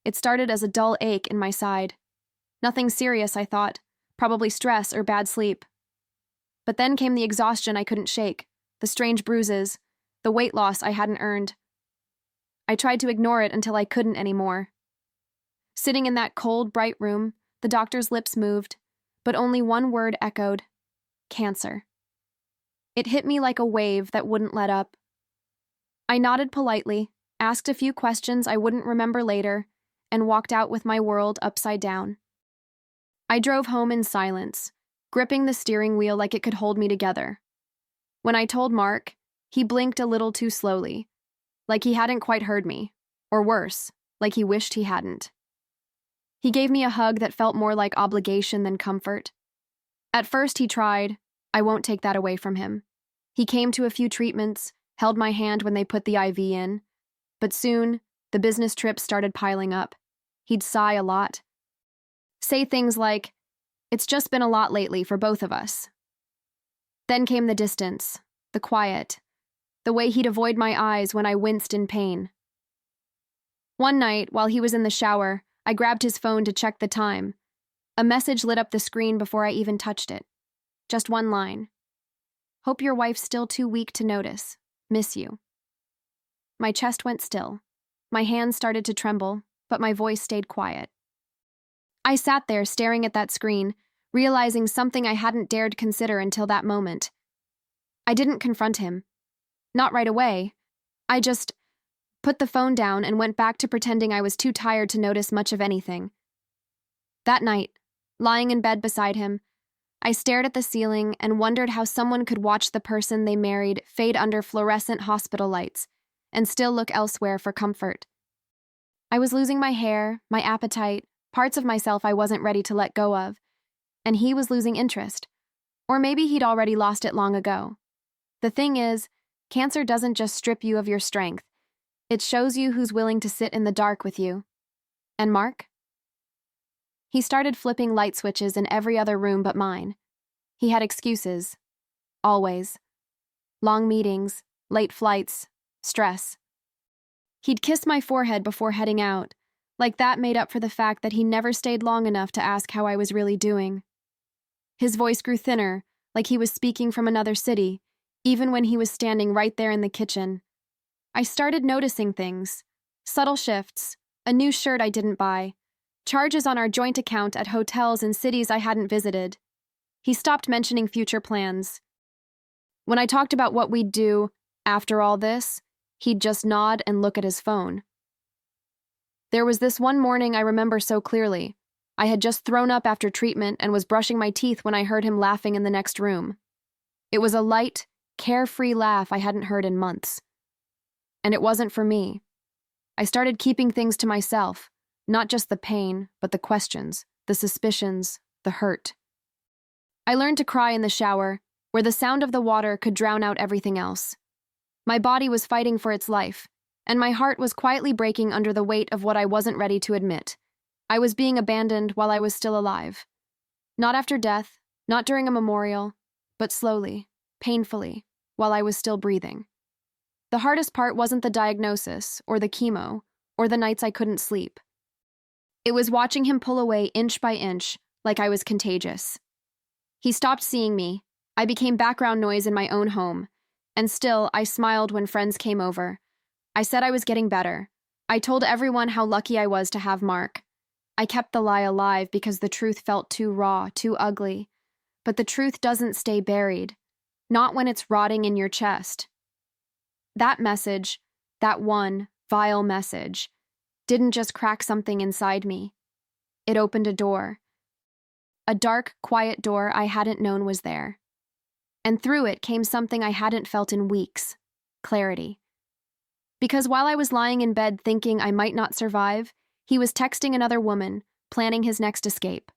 It started as a dull ache in my side. Nothing serious, I thought. Probably stress or bad sleep. But then came the exhaustion I couldn't shake, the strange bruises, the weight loss I hadn't earned. I tried to ignore it until I couldn't anymore. Sitting in that cold, bright room, the doctor's lips moved, but only one word echoed: cancer. It hit me like a wave that wouldn't let up. I nodded politely, asked a few questions I wouldn't remember later, and walked out with my world upside down. I drove home in silence, gripping the steering wheel like it could hold me together. When I told Mark, he blinked a little too slowly, like he hadn't quite heard me, or worse, like he wished he hadn't. He gave me a hug that felt more like obligation than comfort. At first he tried. I won't take that away from him. He came to a few treatments, held my hand when they put the IV in, but soon, the business trips started piling up. He'd sigh a lot. Say things like, "It's just been a lot lately for both of us." Then came the distance, the quiet, the way he'd avoid my eyes when I winced in pain. One night, while he was in the shower, I grabbed his phone to check the time. A message lit up the screen before I even touched it. Just one line. "Hope your wife's still too weak to notice. Miss you." My chest went still. My hands started to tremble, but my voice stayed quiet. I sat there staring at that screen, realizing something I hadn't dared consider until that moment. I didn't confront him. Not right away. I just put the phone down and went back to pretending I was too tired to notice much of anything. That night, lying in bed beside him, I stared at the ceiling and wondered how someone could watch the person they married fade under fluorescent hospital lights and still look elsewhere for comfort. I was losing my hair, my appetite, parts of myself I wasn't ready to let go of, and he was losing interest. Or maybe he'd already lost it long ago. The thing is, cancer doesn't just strip you of your strength. It shows you who's willing to sit in the dark with you. And Mark? He started flipping light switches in every other room but mine. He had excuses. Always. Long meetings, late flights, stress. He'd kiss my forehead before heading out, like that made up for the fact that he never stayed long enough to ask how I was really doing. His voice grew thinner, like he was speaking from another city, even when he was standing right there in the kitchen. I started noticing things. Subtle shifts, a new shirt I didn't buy, charges on our joint account at hotels in cities I hadn't visited. He stopped mentioning future plans. When I talked about what we'd do after all this, he'd just nod and look at his phone. There was this one morning I remember so clearly. I had just thrown up after treatment and was brushing my teeth when I heard him laughing in the next room. It was a light, carefree laugh I hadn't heard in months. And it wasn't for me. I started keeping things to myself, not just the pain, but the questions, the suspicions, the hurt. I learned to cry in the shower, where the sound of the water could drown out everything else. My body was fighting for its life, and my heart was quietly breaking under the weight of what I wasn't ready to admit. I was being abandoned while I was still alive. Not after death, not during a memorial, but slowly, painfully, while I was still breathing. The hardest part wasn't the diagnosis, or the chemo, or the nights I couldn't sleep. It was watching him pull away inch by inch, like I was contagious. He stopped seeing me. I became background noise in my own home, and still I smiled when friends came over. I said I was getting better. I told everyone how lucky I was to have Mark. I kept the lie alive because the truth felt too raw, too ugly. But the truth doesn't stay buried, not when it's rotting in your chest. That message, that one vile message, didn't just crack something inside me. It opened a door. A dark, quiet door I hadn't known was there. And through it came something I hadn't felt in weeks: clarity. Because while I was lying in bed thinking I might not survive, he was texting another woman, planning his next escape.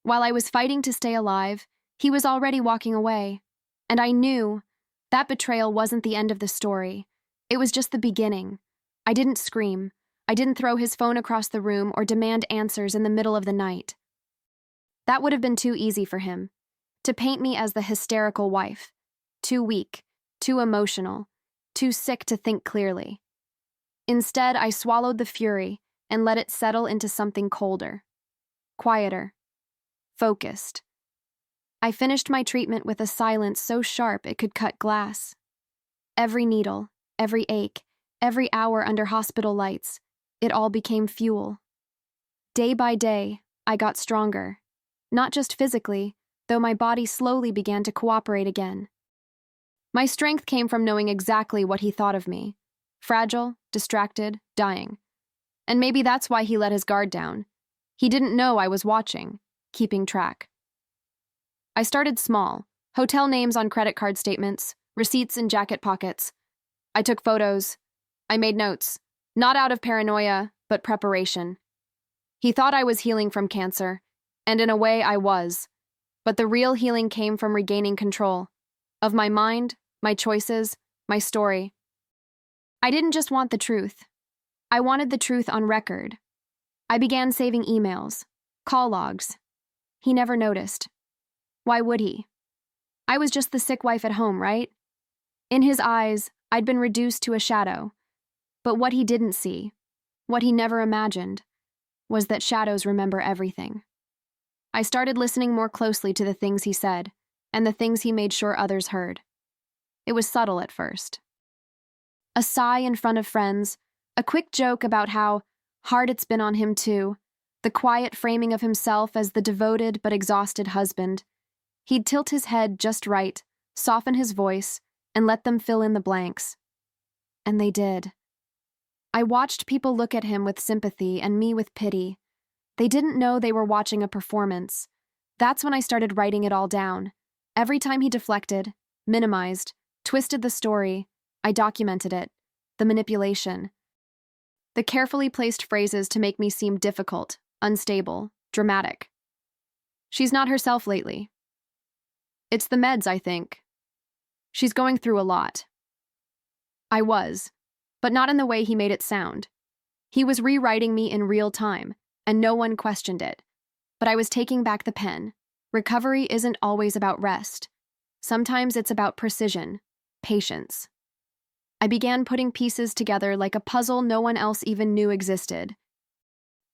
While I was fighting to stay alive, he was already walking away. And I knew that betrayal wasn't the end of the story. It was just the beginning. I didn't scream. I didn't throw his phone across the room or demand answers in the middle of the night. That would have been too easy for him, to paint me as the hysterical wife, too weak, too emotional, too sick to think clearly. Instead, I swallowed the fury and let it settle into something colder, quieter, focused. I finished my treatment with a silence so sharp it could cut glass. Every needle, every ache, every hour under hospital lights, it all became fuel. Day by day, I got stronger. Not just physically, though my body slowly began to cooperate again. My strength came from knowing exactly what he thought of me. Fragile, distracted, dying. And maybe that's why he let his guard down. He didn't know I was watching, keeping track. I started small, hotel names on credit card statements, receipts in jacket pockets. I took photos. I made notes, not out of paranoia, but preparation. He thought I was healing from cancer, and in a way I was. But the real healing came from regaining control of my mind, my choices, my story. I didn't just want the truth. I wanted the truth on record. I began saving emails, call logs. He never noticed. Why would he? I was just the sick wife at home, right? In his eyes, I'd been reduced to a shadow. But what he didn't see, what he never imagined, was that shadows remember everything. I started listening more closely to the things he said, and the things he made sure others heard. It was subtle at first. A sigh in front of friends, a quick joke about how hard it's been on him too, the quiet framing of himself as the devoted but exhausted husband. He'd tilt his head just right, soften his voice, and let them fill in the blanks. And they did. I watched people look at him with sympathy and me with pity. They didn't know they were watching a performance. That's when I started writing it all down. Every time he deflected, minimized, twisted the story, I documented it. The manipulation. The carefully placed phrases to make me seem difficult, unstable, dramatic. She's not herself lately. It's the meds, I think. She's going through a lot. I was, but not in the way he made it sound. He was rewriting me in real time, and no one questioned it. But I was taking back the pen. Recovery isn't always about rest. Sometimes it's about precision, patience. I began putting pieces together like a puzzle no one else even knew existed.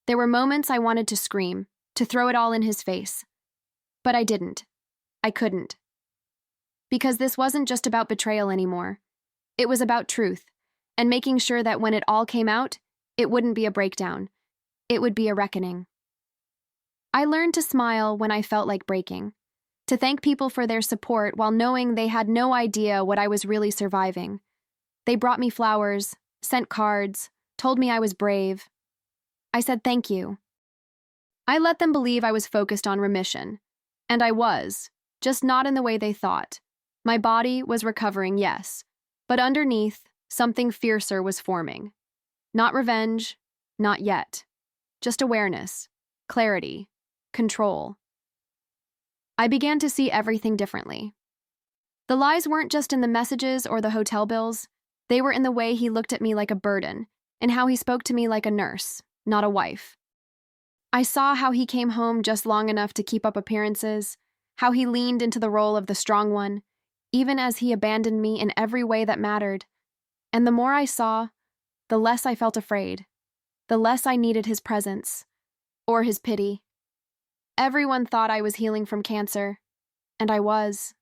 There were moments I wanted to scream, to throw it all in his face. But I didn't. I couldn't. Because this wasn't just about betrayal anymore. It was about truth, and making sure that when it all came out, it wouldn't be a breakdown. It would be a reckoning. I learned to smile when I felt like breaking, to thank people for their support while knowing they had no idea what I was really surviving. They brought me flowers, sent cards, told me I was brave. I said thank you. I let them believe I was focused on remission. And I was, just not in the way they thought. My body was recovering, yes, but underneath, something fiercer was forming. Not revenge, not yet. Just awareness, clarity, control. I began to see everything differently. The lies weren't just in the messages or the hotel bills. They were in the way he looked at me like a burden, and how he spoke to me like a nurse, not a wife. I saw how he came home just long enough to keep up appearances, how he leaned into the role of the strong one, even as he abandoned me in every way that mattered. And the more I saw, the less I felt afraid, the less I needed his presence, or his pity. Everyone thought I was healing from cancer, and I was.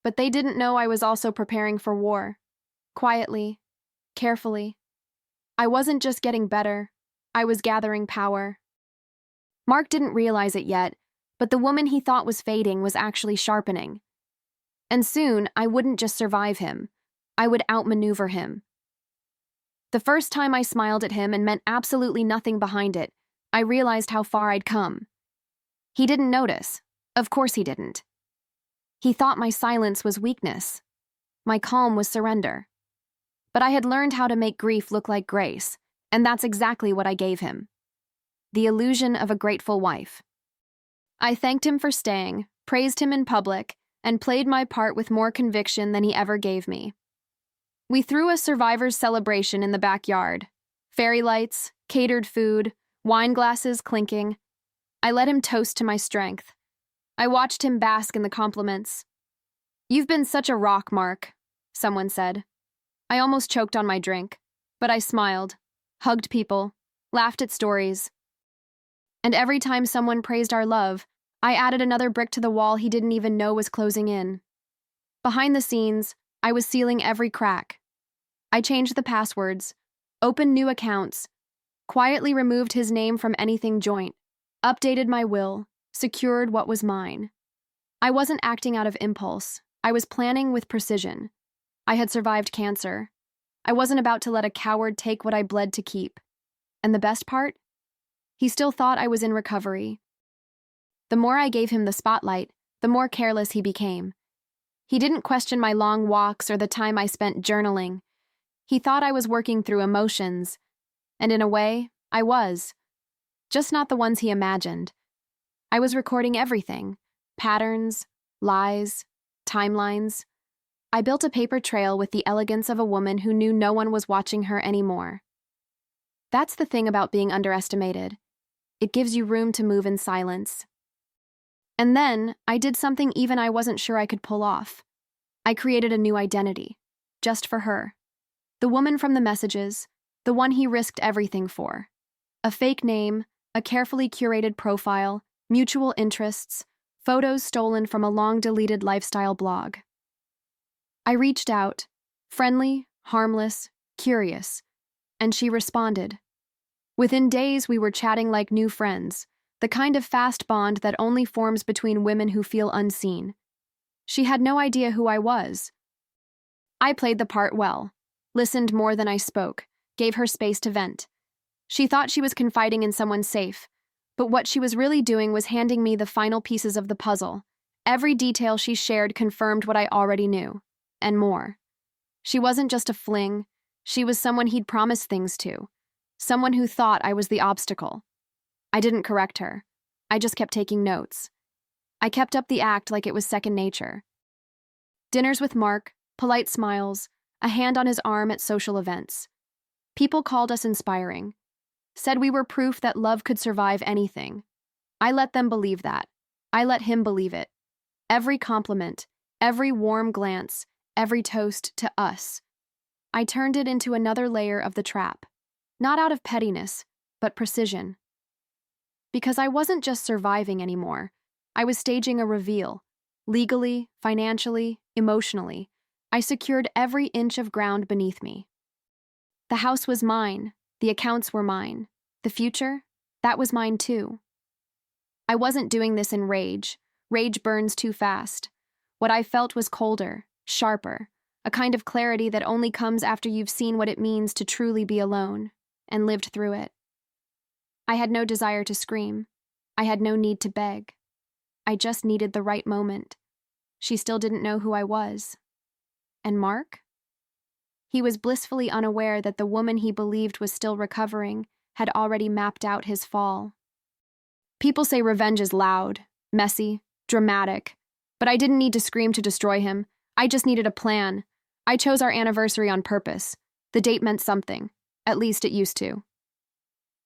But they didn't know I was also preparing for war. Quietly, carefully. I wasn't just getting better, I was gathering power. Mark didn't realize it yet, but the woman he thought was fading was actually sharpening. And soon, I wouldn't just survive him, I would outmaneuver him. The first time I smiled at him and meant absolutely nothing behind it, I realized how far I'd come. He didn't notice. Of course he didn't. He thought my silence was weakness. My calm was surrender. But I had learned how to make grief look like grace, and that's exactly what I gave him. The illusion of a grateful wife. I thanked him for staying, praised him in public, and played my part with more conviction than he ever gave me. We threw a survivor's celebration in the backyard. Fairy lights, catered food, wine glasses clinking. I let him toast to my strength. I watched him bask in the compliments. "You've been such a rock, Mark," someone said. I almost choked on my drink, but I smiled, hugged people, laughed at stories. And every time someone praised our love, I added another brick to the wall he didn't even know was closing in. Behind the scenes, I was sealing every crack. I changed the passwords, opened new accounts, quietly removed his name from anything joint, updated my will, secured what was mine. I wasn't acting out of impulse. I was planning with precision. I had survived cancer. I wasn't about to let a coward take what I bled to keep. And the best part? He still thought I was in recovery. The more I gave him the spotlight, the more careless he became. He didn't question my long walks or the time I spent journaling. He thought I was working through emotions. And in a way, I was. Just not the ones he imagined. I was recording everything. Patterns, lies, timelines. I built a paper trail with the elegance of a woman who knew no one was watching her anymore. That's the thing about being underestimated. It gives you room to move in silence. And then, I did something even I wasn't sure I could pull off. I created a new identity, just for her. The woman from the messages, the one he risked everything for. A fake name, a carefully curated profile, mutual interests, photos stolen from a long-deleted lifestyle blog. I reached out, friendly, harmless, curious, and she responded. Within days, we were chatting like new friends, the kind of fast bond that only forms between women who feel unseen. She had no idea who I was. I played the part well, listened more than I spoke, gave her space to vent. She thought she was confiding in someone safe, but what she was really doing was handing me the final pieces of the puzzle. Every detail she shared confirmed what I already knew, and more. She wasn't just a fling, she was someone he'd promised things to, someone who thought I was the obstacle. I didn't correct her. I just kept taking notes. I kept up the act like it was second nature. Dinners with Mark, polite smiles, a hand on his arm at social events. People called us inspiring, said we were proof that love could survive anything. I let them believe that. I let him believe it. Every compliment, every warm glance, every toast to us. I turned it into another layer of the trap, not out of pettiness, but precision. Because I wasn't just surviving anymore, I was staging a reveal. Legally, financially, emotionally, I secured every inch of ground beneath me. The house was mine, the accounts were mine. The future, that was mine too. I wasn't doing this in rage. Rage burns too fast. What I felt was colder, sharper, a kind of clarity that only comes after you've seen what it means to truly be alone, and lived through it. I had no desire to scream. I had no need to beg. I just needed the right moment. She still didn't know who I was. And Mark? He was blissfully unaware that the woman he believed was still recovering had already mapped out his fall. People say revenge is loud, messy, dramatic, but I didn't need to scream to destroy him. I just needed a plan. I chose our anniversary on purpose. The date meant something. At least it used to.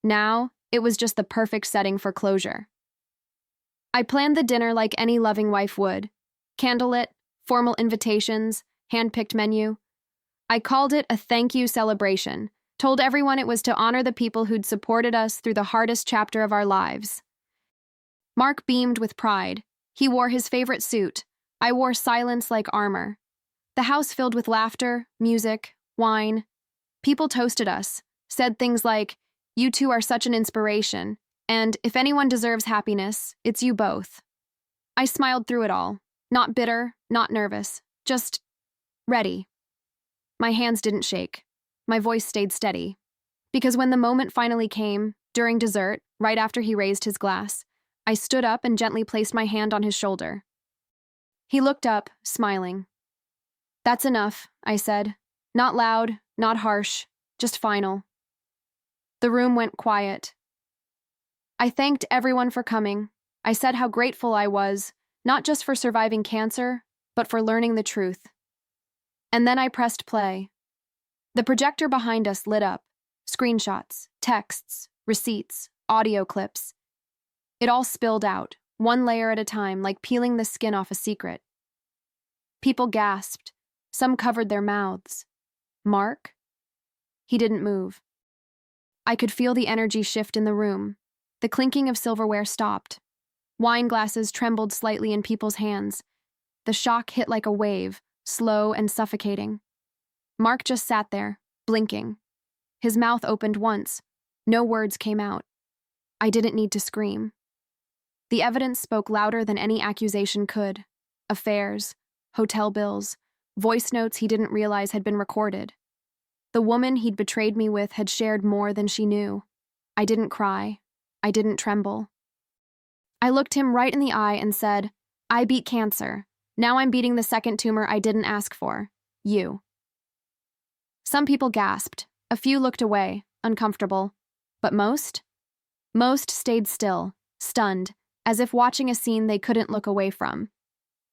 Now, it was just the perfect setting for closure. I planned the dinner like any loving wife would. Candlelit, formal invitations, hand-picked menu. I called it a thank you celebration, told everyone it was to honor the people who'd supported us through the hardest chapter of our lives. Mark beamed with pride. He wore his favorite suit. I wore silence like armor. The house filled with laughter, music, wine. People toasted us, said things like, "You two are such an inspiration," and "If anyone deserves happiness, it's you both." I smiled through it all, not bitter, not nervous, just ready. My hands didn't shake. My voice stayed steady. Because when the moment finally came, during dessert, right after he raised his glass, I stood up and gently placed my hand on his shoulder. He looked up, smiling. "That's enough," I said. Not loud, not harsh, just final. The room went quiet. I thanked everyone for coming. I said how grateful I was, not just for surviving cancer, but for learning the truth. And then I pressed play. The projector behind us lit up. Screenshots, texts, receipts, audio clips. It all spilled out, one layer at a time, like peeling the skin off a secret. People gasped. Some covered their mouths. Mark? He didn't move. I could feel the energy shift in the room. The clinking of silverware stopped. Wine glasses trembled slightly in people's hands. The shock hit like a wave, slow and suffocating. Mark just sat there, blinking. His mouth opened once. No words came out. I didn't need to scream. The evidence spoke louder than any accusation could. Affairs, hotel bills, voice notes he didn't realize had been recorded. The woman he'd betrayed me with had shared more than she knew. I didn't cry. I didn't tremble. I looked him right in the eye and said, "I beat cancer. Now I'm beating the second tumor I didn't ask for. You." Some people gasped. A few looked away, uncomfortable. But most stayed still, stunned, as if watching a scene they couldn't look away from.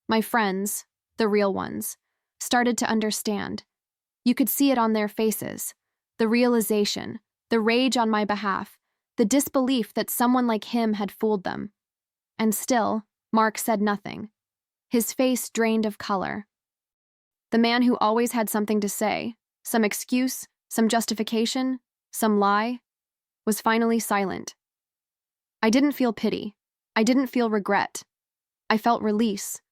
My friends, the real ones, started to understand. You could see it on their faces. The realization, the rage on my behalf, the disbelief that someone like him had fooled them. And still, Mark said nothing. His face drained of color. The man who always had something to say, some excuse, some justification, some lie, was finally silent. I didn't feel pity. I didn't feel regret. I felt release.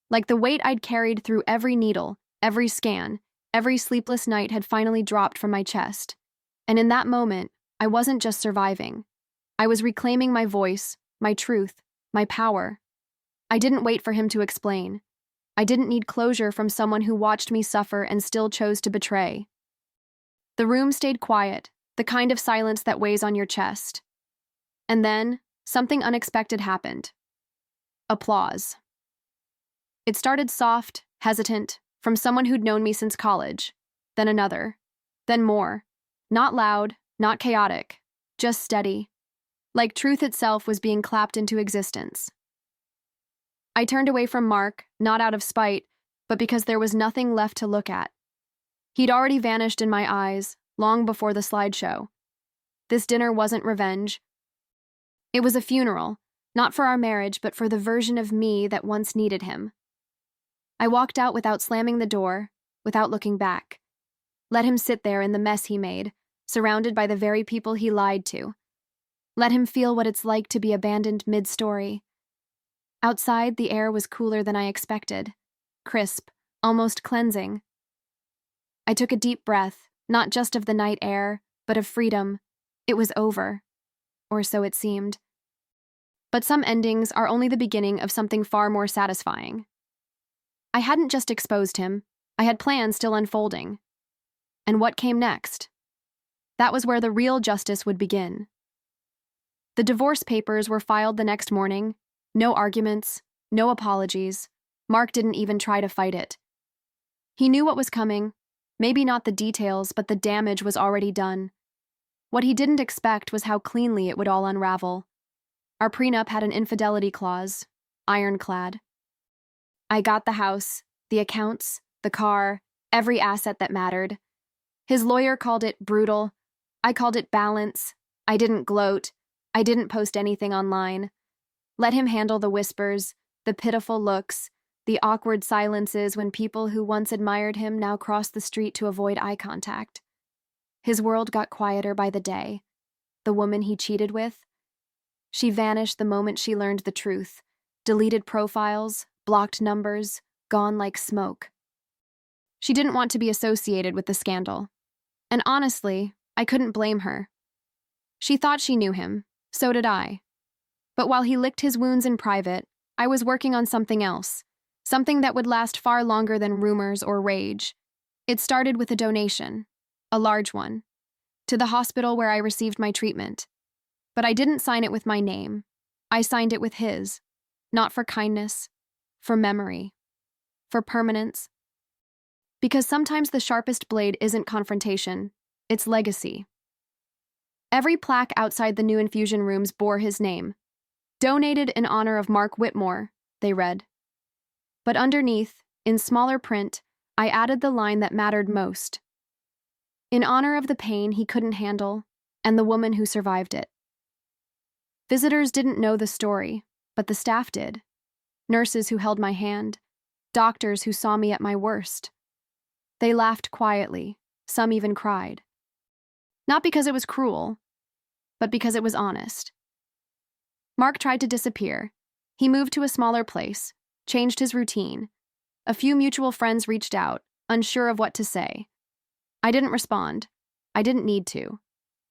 Like the weight I'd carried through every needle, every scan, every sleepless night had finally dropped from my chest. And in that moment, I wasn't just surviving. I was reclaiming my voice, my truth, my power. I didn't wait for him to explain. I didn't need closure from someone who watched me suffer and still chose to betray. The room stayed quiet, the kind of silence that weighs on your chest. And then, something unexpected happened. Applause. It started soft, hesitant, from someone who'd known me since college. Then another. Then more. Not loud, not chaotic, just steady. Like truth itself was being clapped into existence. I turned away from Mark, not out of spite, but because there was nothing left to look at. He'd already vanished in my eyes, long before the slideshow. This dinner wasn't revenge. It was a funeral, not for our marriage, but for the version of me that once needed him. I walked out without slamming the door, without looking back. Let him sit there in the mess he made, surrounded by the very people he lied to. Let him feel what it's like to be abandoned mid-story. Outside, the air was cooler than I expected. Crisp, almost cleansing. I took a deep breath, not just of the night air, but of freedom. It was over. Or so it seemed. But some endings are only the beginning of something far more satisfying. I hadn't just exposed him. I had plans still unfolding. And what came next? That was where the real justice would begin. The divorce papers were filed the next morning. No arguments, no apologies. Mark didn't even try to fight it. He knew what was coming. Maybe not the details, but the damage was already done. What he didn't expect was how cleanly it would all unravel. Our prenup had an infidelity clause, ironclad. I got the house, the accounts, the car, every asset that mattered. His lawyer called it brutal. I called it balance. I didn't gloat. I didn't post anything online. Let him handle the whispers, the pitiful looks, the awkward silences when people who once admired him now crossed the street to avoid eye contact. His world got quieter by the day. The woman he cheated with? She vanished the moment she learned the truth. Deleted profiles, blocked numbers, gone like smoke. She didn't want to be associated with the scandal. And honestly, I couldn't blame her. She thought she knew him. So did I. But while he licked his wounds in private, I was working on something else. Something that would last far longer than rumors or rage. It started with a donation. A large one. To the hospital where I received my treatment. But I didn't sign it with my name. I signed it with his. Not for kindness. For memory. For permanence. Because sometimes the sharpest blade isn't confrontation. It's legacy. Every plaque outside the new infusion rooms bore his name. Donated in honor of Mark Whitmore, they read. But underneath, in smaller print, I added the line that mattered most. In honor of the pain he couldn't handle, and the woman who survived it. Visitors didn't know the story, but the staff did. Nurses who held my hand, doctors who saw me at my worst. They laughed quietly, some even cried. Not because it was cruel, but because it was honest. Mark tried to disappear. He moved to a smaller place, changed his routine. A few mutual friends reached out, unsure of what to say. I didn't respond. I didn't need to.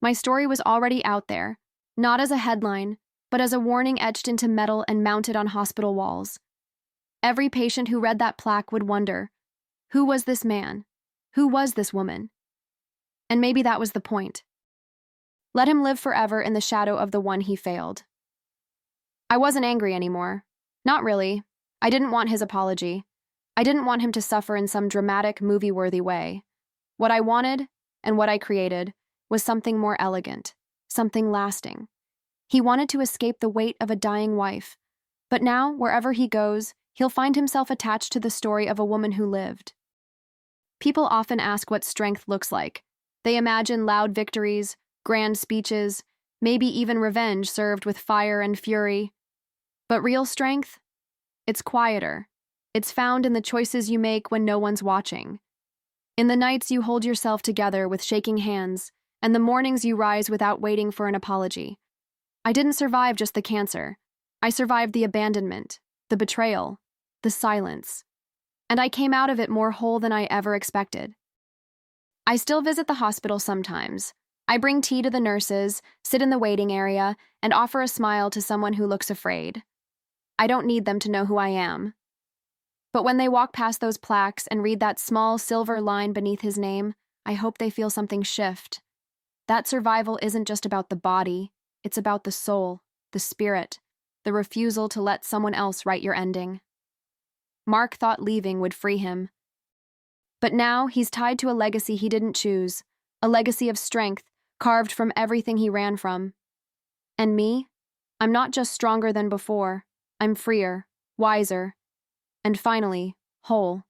My story was already out there, not as a headline, but as a warning etched into metal and mounted on hospital walls. Every patient who read that plaque would wonder, who was this man? Who was this woman? And maybe that was the point. Let him live forever in the shadow of the one he failed. I wasn't angry anymore. Not really. I didn't want his apology. I didn't want him to suffer in some dramatic, movie-worthy way. What I wanted, and what I created, was something more elegant, something lasting. He wanted to escape the weight of a dying wife, but now, wherever he goes, he'll find himself attached to the story of a woman who lived. People often ask what strength looks like. They imagine loud victories, grand speeches, maybe even revenge served with fire and fury. But real strength? It's quieter. It's found in the choices you make when no one's watching. In the nights you hold yourself together with shaking hands, and the mornings you rise without waiting for an apology. I didn't survive just the cancer. I survived the abandonment, the betrayal, the silence. And I came out of it more whole than I ever expected. I still visit the hospital sometimes. I bring tea to the nurses, sit in the waiting area, and offer a smile to someone who looks afraid. I don't need them to know who I am. But when they walk past those plaques and read that small silver line beneath his name, I hope they feel something shift. That survival isn't just about the body, it's about the soul, the spirit, the refusal to let someone else write your ending. Mark thought leaving would free him. But now he's tied to a legacy he didn't choose, a legacy of strength carved from everything he ran from. And me? I'm not just stronger than before. I'm freer, wiser, and finally, whole.